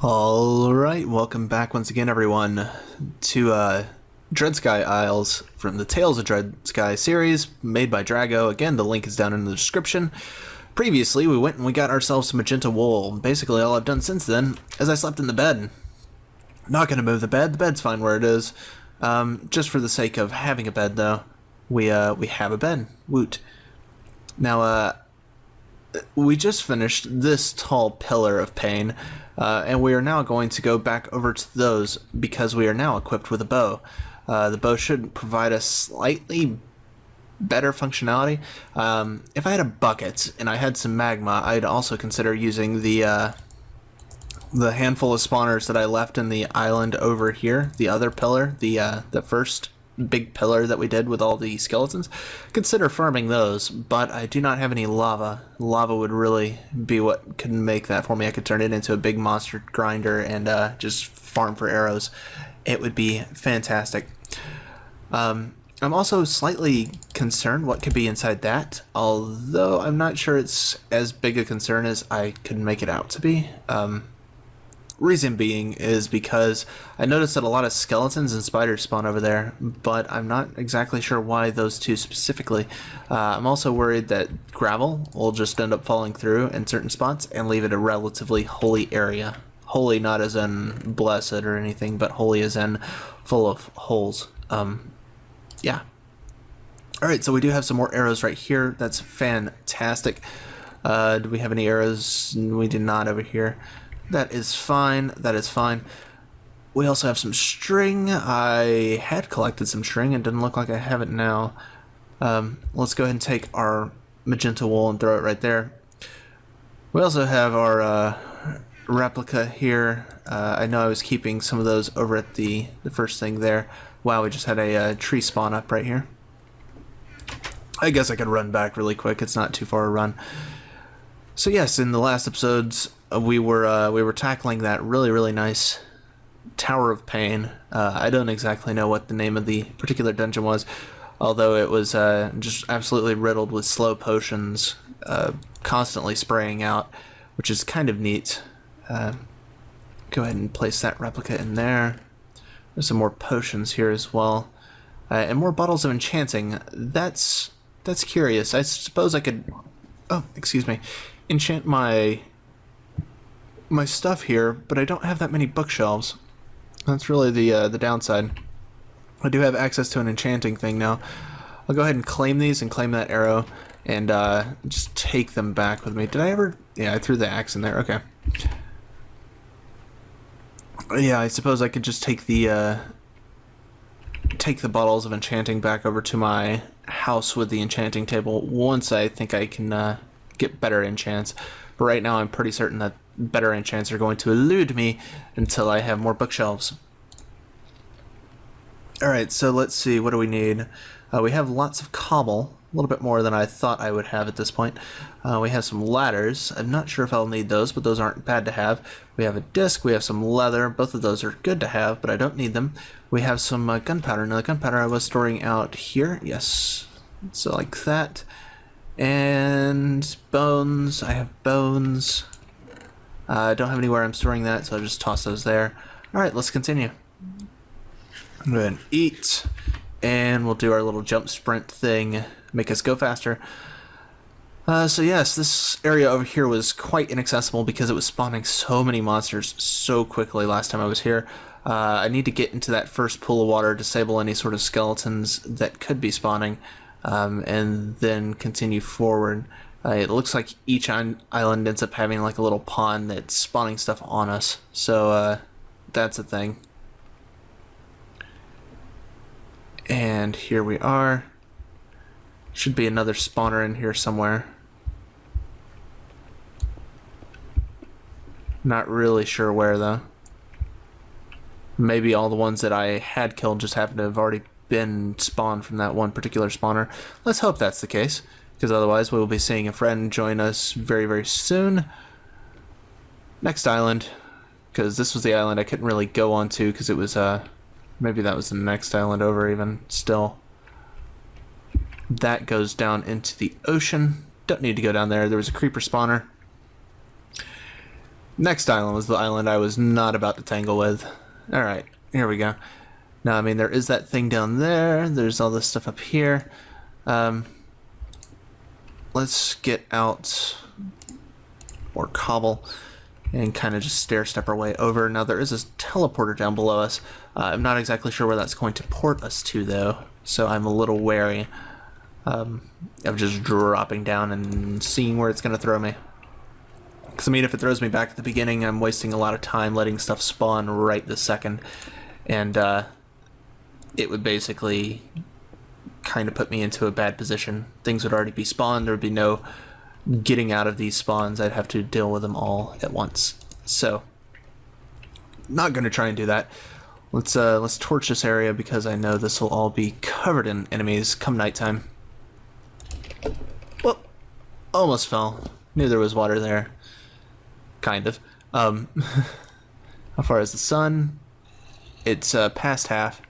Alright, welcome back once again, everyone, to Dreadsky Isles from the Tales of Dreadsky series, made by Drago. Again, the link is down in the description. Previously, we went and we got ourselves some magenta wool. Basically, all I've done since then is I slept in the bed. Not going to move the bed's fine where it is. Just for the sake of having a bed, though, we have a bed. Woot. Now, we just finished this tall pillar of pain, and we are now going to go back over to those because we are now equipped with a bow. The bow should provide us slightly better functionality. If I had a bucket and I had some magma, I'd also consider using the handful of spawners that I left in the island over here, the other pillar, the first big pillar that we did with all the skeletons. Consider farming those, but I do not have any lava. Lava would really be what could make that for me. I could turn it into a big monster grinder and just farm for arrows. It would be fantastic. I'm also slightly concerned what could be inside that, although I'm not sure it's as big a concern as I could make it out to be. Reason being is because I noticed that a lot of skeletons and spiders spawn over there, but I'm not exactly sure why those two specifically. I'm also worried that gravel will just end up falling through in certain spots and leave it a relatively holy area. Holy not as in blessed or anything, but holy as in full of holes. Yeah. Alright, so we do have some more arrows right here. That's fantastic. Do we have any arrows? We do not over here. That is fine. That is fine. We also have some string. I had collected some string. It doesn't look like I have it now. Let's go ahead and take our magenta wool and throw it right there. We also have our replica here. I know I was keeping some of those over at the first thing there. Wow, we just had a tree spawn up right here. I guess I could run back really quick. It's not too far a run. So yes, in the last episodes, we were tackling that really nice Tower of Pain. I don't exactly know what the name of the particular dungeon was, although it was just absolutely riddled with slow potions, constantly spraying out, which is kind of neat. Go ahead and place that replica in there. There's some more potions here as well, and more bottles of enchanting. That's curious. I suppose I could, oh, excuse me, enchant my stuff here, but I don't have that many bookshelves. That's really the downside. I do have access to an enchanting thing now. I'll go ahead and claim these and claim that arrow and just take them back with me. Did I ever? Yeah, I threw the axe in there. Okay. Yeah, I suppose I could just take the bottles of enchanting back over to my house with the enchanting table once I think I can get better enchants. But right now I'm pretty certain that better enchants are going to elude me until I have more bookshelves. Alright, so let's see, what do we need? We have lots of cobble, a little bit more than I thought I would have at this point. We have some ladders. I'm not sure if I'll need those, but those aren't bad to have. We have a disc, we have some leather. Both of those are good to have, but I don't need them. We have some gunpowder. Now the gunpowder I was storing out here. Yes, so like that. And bones. I have bones. I don't have anywhere I'm storing that, so I'll just toss those there. Alright, let's continue. I'm going to eat, and we'll do our little jump sprint thing, make us go faster. So yes, this area over here was quite inaccessible because it was spawning so many monsters so quickly last time I was here. I need to get into that first pool of water, disable any sort of skeletons that could be spawning, and then continue forward. It looks like each island ends up having like a little pond that's spawning stuff on us, so that's a thing. And here we are. Should be another spawner in here somewhere. Not really sure where though. Maybe all the ones that I had killed just happen to have already been spawned from that one particular spawner. Let's hope that's the case, because otherwise we will be seeing a friend join us very soon. Next island, because this was the island I couldn't really go onto because it was maybe that was the next island over even still. That goes down into the ocean. Don't need to go down there. There was a creeper spawner. Next island was the island I was not about to tangle with. Alright, here we go. Now, I mean, there is that thing down there. There's all this stuff up here. Let's get out more cobble and kind of just stair-step our way over. Now, there is this teleporter down below us. I'm not exactly sure where that's going to port us to, though, so I'm a little wary of just dropping down and seeing where it's going to throw me. Because, I mean, if it throws me back at the beginning, I'm wasting a lot of time letting stuff spawn right this second. And it would basically kind of put me into a bad position. Things would already be spawned. There would be no getting out of these spawns. I'd have to deal with them all at once. So, not going to try and do that. Let's torch this area because I know this will all be covered in enemies come nighttime. Well, almost fell. Knew there was water there. Kind of. How far is the sun? It's past half.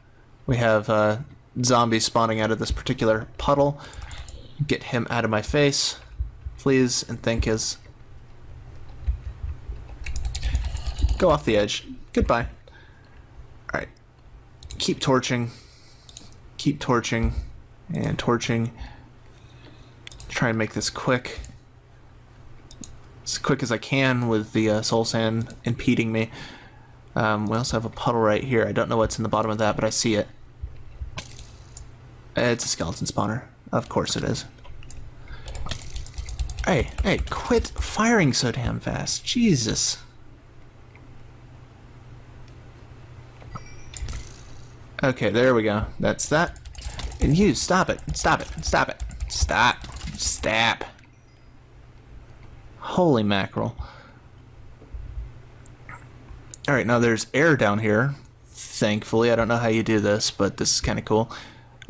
We have zombies spawning out of this particular puddle. Get him out of my face, please, and thank yous. Go off the edge. Goodbye. Alright. Keep torching. Keep torching. And torching. Try and make this quick. As quick as I can with the soul sand impeding me. We also have a puddle right here. I don't know what's in the bottom of that, but I see it. It's a skeleton spawner. Of course it is. Hey, quit firing so damn fast. Jesus. Okay, there we go. That's that. And you, stop it. Stop it. Stop it. Stop. Stop. Holy mackerel. Alright, now there's air down here. Thankfully, I don't know how you do this, but this is kind of cool.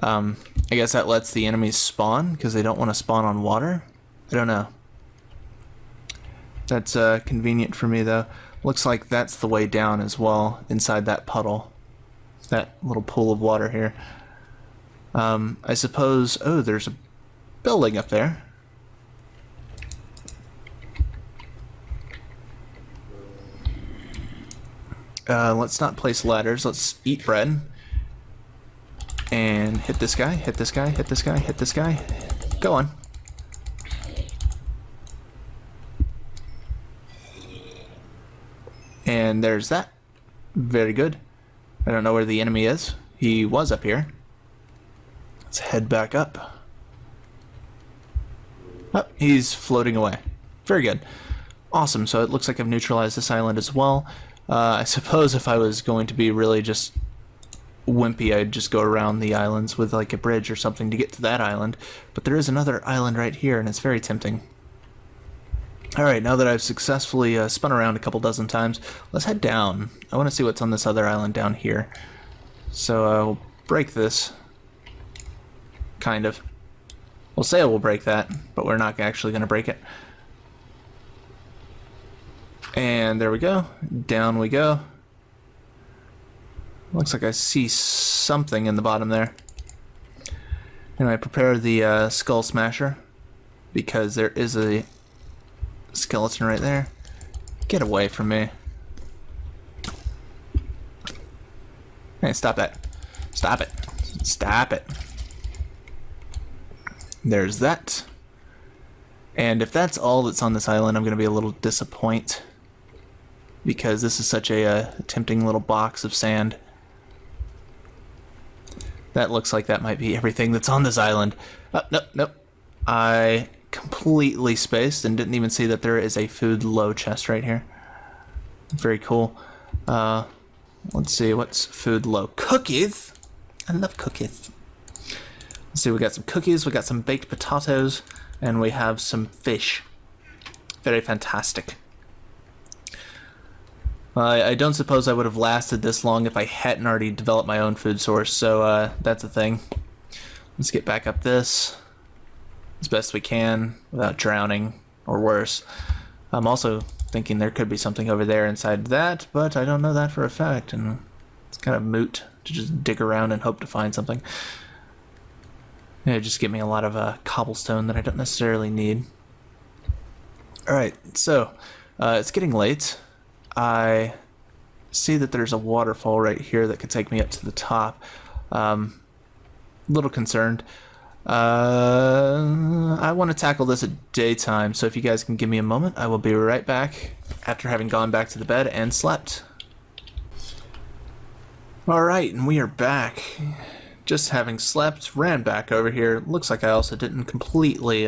I guess that lets the enemies spawn, because they don't want to spawn on water? I don't know. That's convenient for me, though. Looks like that's the way down as well, inside that puddle. That little pool of water here. I suppose... Oh, there's a building up there. Let's not place ladders. Let's eat bread. And hit this guy, hit this guy, hit this guy, hit this guy. Go on. And there's that. Very good. I don't know where the enemy is. He was up here. Let's head back up. Oh, he's floating away. Very good. Awesome, so it looks like I've neutralized this island as well. I suppose if I was going to be really just wimpy, I'd just go around the islands with like a bridge or something to get to that island. But there is another island right here, and it's very tempting. Alright, now that I've successfully spun around a couple dozen times, let's head down. I want to see what's on this other island down here. So we'll break this. Kind of. We'll say we'll break that, but we're not actually going to break it. And there we go. Down we go. Looks like I see something in the bottom there. And I prepare the skull smasher because there is a skeleton right there. Get away from me. Hey, stop that. Stop it. Stop it. There's that. And if that's all that's on this island, I'm going to be a little disappointed. Because this is such a tempting little box of sand. That looks like that might be everything that's on this island. Oh, nope. I completely spaced and didn't even see that there is a food low chest right here. Very cool. Let's see, what's food low? Cookies! I love cookies. Let's see, we got some cookies, we got some baked potatoes, and we have some fish. Very fantastic. I don't suppose I would have lasted this long if I hadn't already developed my own food source, so that's a thing. Let's get back up this as best we can without drowning or worse. I'm also thinking there could be something over there inside that, but I don't know that for a fact, and it's kind of moot to just dig around and hope to find something. Yeah, just give me a lot of cobblestone that I don't necessarily need. Alright, so it's getting late. I see that there's a waterfall right here that could take me up to the top. A little concerned. I want to tackle this at daytime, so if you guys can give me a moment, I will be right back after having gone back to the bed and slept. Alright, and we are back. Just having slept, ran back over here. Looks like I also didn't completely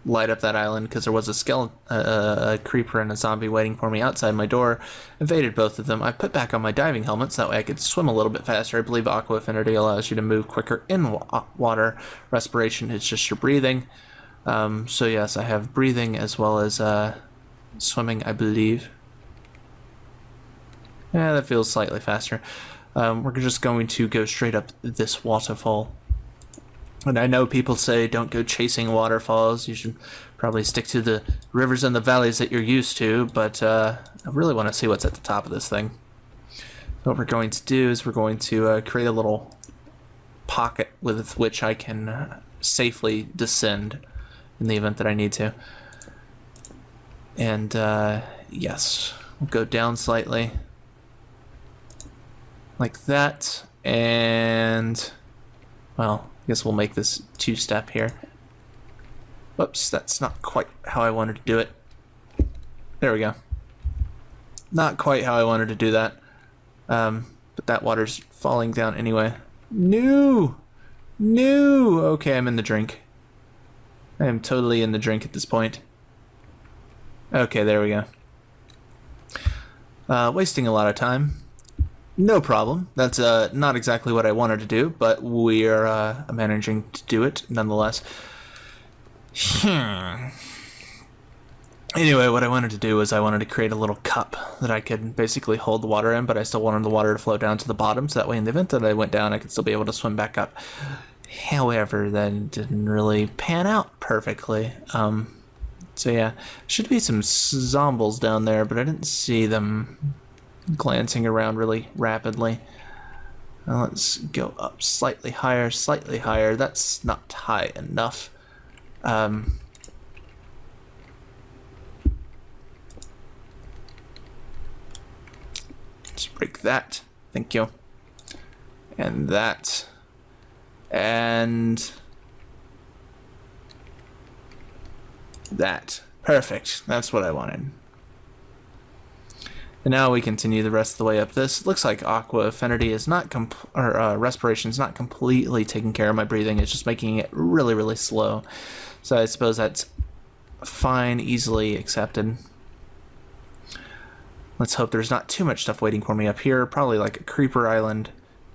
light up that island because there was a skeleton, a creeper and a zombie waiting for me outside my door. Evaded both of them. I put back on my diving helmets, that way I could swim a little bit faster. I believe Aqua Affinity allows you to move quicker in water. Respiration is just your breathing. So yes, I have breathing as well as swimming, I believe. Yeah, that feels slightly faster. We're just going to go straight up this waterfall. And I know people say don't go chasing waterfalls, you should probably stick to the rivers and the valleys that you're used to, but I really want to see what's at the top of this thing. So what we're going to do is we're going to create a little pocket with which I can safely descend in the event that I need to. And yes, we'll go down slightly like that, and well, I guess we'll make this two-step here. Whoops, that's not quite how I wanted to do it. There we go. Not quite how I wanted to do that. But that water's falling down anyway. No! No! Okay, I'm in the drink. I am totally in the drink at this point. Okay, there we go. Wasting a lot of time. No problem. That's not exactly what I wanted to do, but we're managing to do it nonetheless. Anyway, what I wanted to do was I wanted to create a little cup that I could basically hold the water in, but I still wanted the water to flow down to the bottom, so that way in the event that I went down, I could still be able to swim back up. However, that didn't really pan out perfectly. So yeah, should be some zombies down there, but I didn't see them glancing around really rapidly. Now let's go up slightly higher, slightly higher. That's not high enough. Let's break that. Thank you. And that. And that. Perfect. That's what I wanted. And now we continue the rest of the way up this. Looks like Aqua Affinity is not respiration is not completely taking care of my breathing. It's just making it really, really slow. So I suppose that's fine, easily accepted. Let's hope there's not too much stuff waiting for me up here. Probably like a creeper island.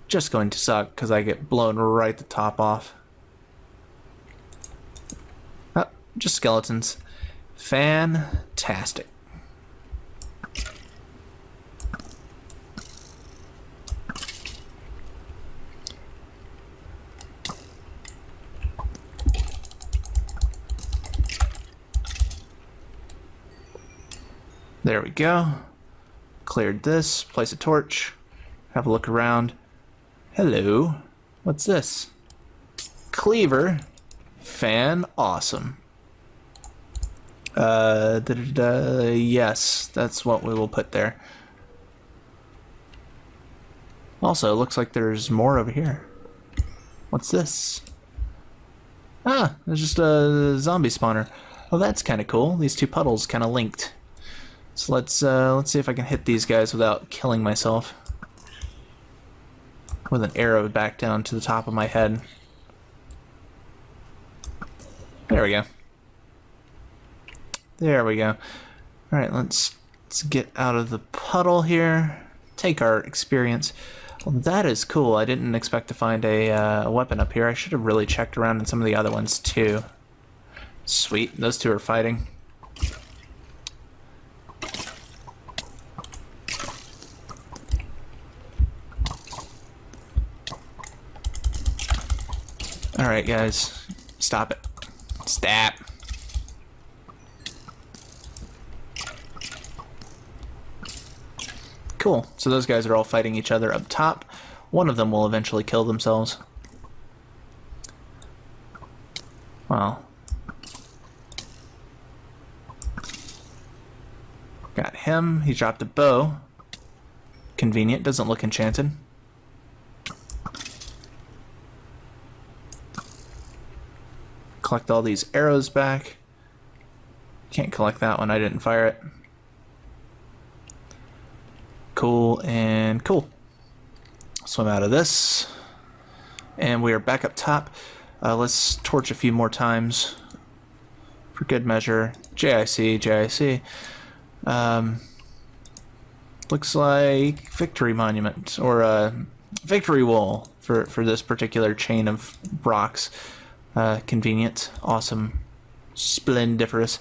Just going to suck because I get blown right the top off. Oh, just skeletons. Fantastic. There we go. Cleared this. Place a torch. Have a look around. Hello. What's this? Cleaver. Fan awesome. Yes, that's what we will put there. Also, looks like there's more over here. What's this? Ah, there's just a zombie spawner. Oh, that's kind of cool. These two puddles kind of linked. So let's see if I can hit these guys without killing myself. With an arrow back down to the top of my head. There we go. There we go. Alright, let's get out of the puddle here. Take our experience. Well, that is cool. I didn't expect to find a weapon up here. I should have really checked around in some of the other ones too. Sweet, those two are fighting. Alright guys, stop it. Stop. Cool, so those guys are all fighting each other up top. One of them will eventually kill themselves. Well. Got him. He dropped a bow. Convenient. Doesn't look enchanted. Collect all these arrows back. Can't collect that one. I didn't fire it. Cool and cool. Swim out of this. And we are back up top. Let's torch a few more times. For good measure. JIC, JIC. Looks like Victory Monument. Or Victory Wall for this particular chain of rocks. Convenient. Awesome. Splendiferous.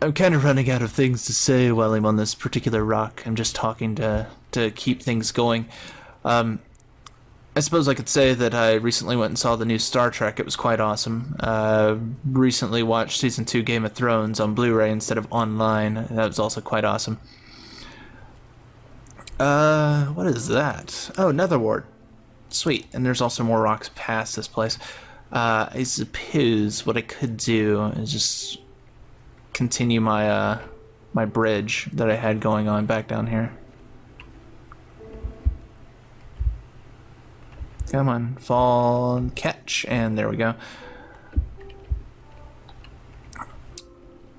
I'm kind of running out of things to say while I'm on this particular rock. I'm just talking to keep things going. I suppose I could say that I recently went and saw the new Star Trek. It was quite awesome. Recently watched Season 2 Game of Thrones on Blu-ray instead of online. That was also quite awesome. What is that? Oh, Nether Wart. Sweet. And there's also more rocks past this place. I suppose what I could do is just continue my my bridge that I had going on back down here. Come on, fall and catch, and there we go.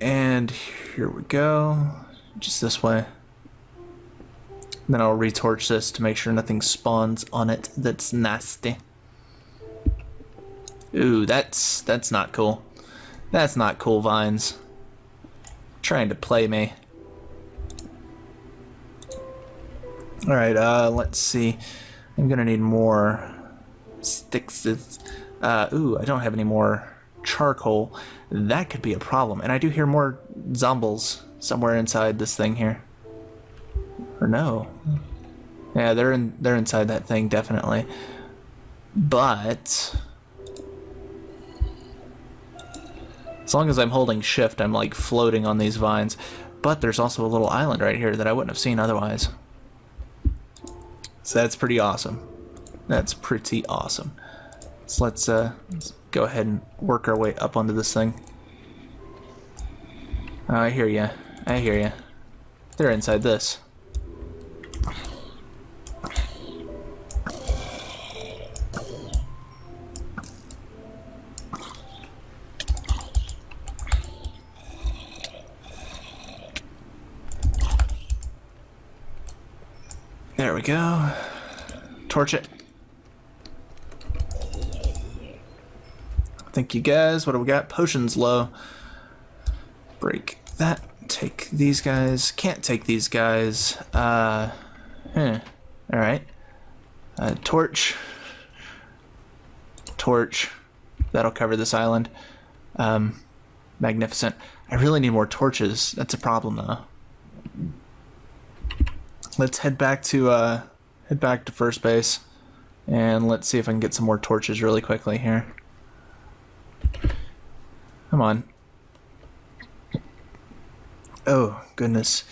And here we go, just this way. Then I'll retorch this to make sure nothing spawns on it that's nasty. Ooh, that's not cool. That's not cool, Vines. Trying to play me. Alright, let's see. I'm gonna need more sticks. Ooh, I don't have any more charcoal. That could be a problem. And I do hear more zombies somewhere inside this thing here. Or no. Yeah, they're inside that thing, definitely. But as long as I'm holding shift, I'm like floating on these vines. But there's also a little island right here that I wouldn't have seen otherwise. So that's pretty awesome. That's pretty awesome. So let's go ahead and work our way up onto this thing. Oh, I hear ya. I hear ya. They're inside this. There we go. Torch it. Thank you guys. What do we got? Potions low. Break that. Take these guys. Can't take these guys. Alright. Torch. Torch. That'll cover this island. Magnificent. I really need more torches. That's a problem though. Let's head back to first base, and let's see if I can get some more torches really quickly here. Come on. Oh goodness.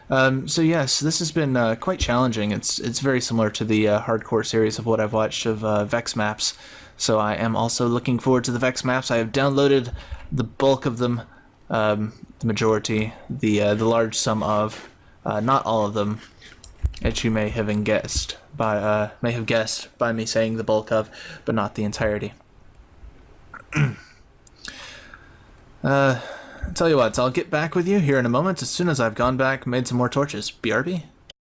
So yes, this has been quite challenging. It's very similar to the hardcore series of what I've watched of Vex maps. So I am also looking forward to the Vex maps. I have downloaded the bulk of them, the majority, the large sum of, not all of them. As you may have guessed by me saying the bulk of, but not the entirety. I'll tell you what, I'll get back with you here in a moment as soon as I've gone back and made some more torches. BRB.